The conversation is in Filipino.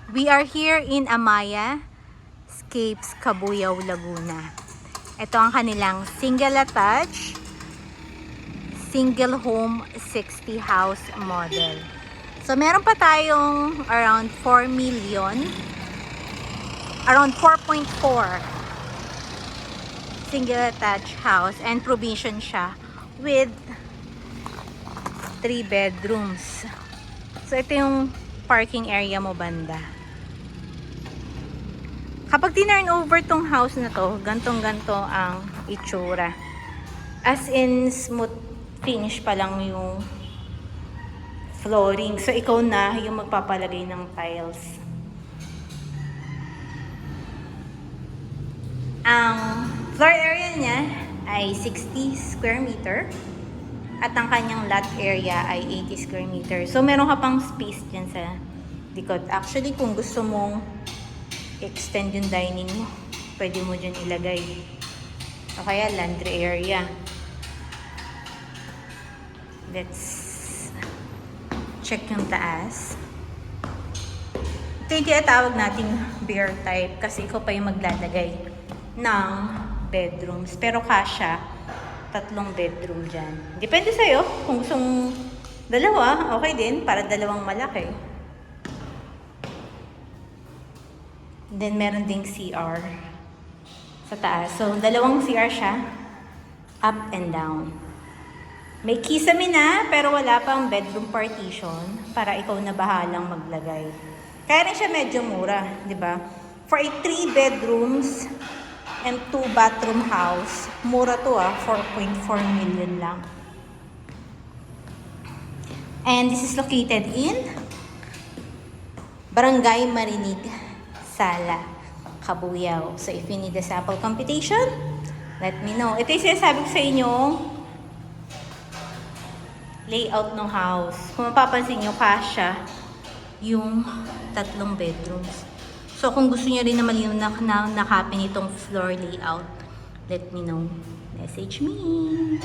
We are here in Amaya Escapes, Cabuyao, Laguna. Ito ang kanilang single attached, single home 60 house model. So meron pa tayong around 4 million, around 4.4 single attached house, and provision siya with 3 bedrooms. So ito yung parking area mo banda. Kapag tinurn over tong house na to, gantong-ganto ang itsura. As in, smooth finish pa lang yung flooring. So, ikaw na yung magpapalagay ng tiles. Ang floor area niya ay 60 square meter. At ang kanyang lot area ay 80 square meter. So, meron ka pang space dyan sa likod. Actually, kung gusto mong extend yung dining mo, pwede mo dyan ilagay. O kaya laundry area. Let's check yung taas. Ito yung tinatawag nating bear type kasi ikaw pa yung maglalagay ng bedrooms. Pero kasya, 3 bedroom dyan. Depende sa'yo. Kung gusto mong dalawa, okay din. Para dalawang malaki. Then, meron ding CR sa taas. So, dalawang CR siya. Up and down. May kisame na, pero wala pang bedroom partition para ikaw na bahalang maglagay. Kaya rin siya medyo mura, di ba? For a 3 bedrooms and 2 bathroom house, mura to 4.4 million lang. And this is located in Barangay Marinig, Sala, Cabuyao. So if you need a sample computation, let me know. Ito yung sinasabi ko sa inyo, layout ng house. Kung mapapansin nyo, kasya yung 3 bedrooms. So kung gusto nyo rin na malinaw na nakapin itong floor layout, let me know. Message me.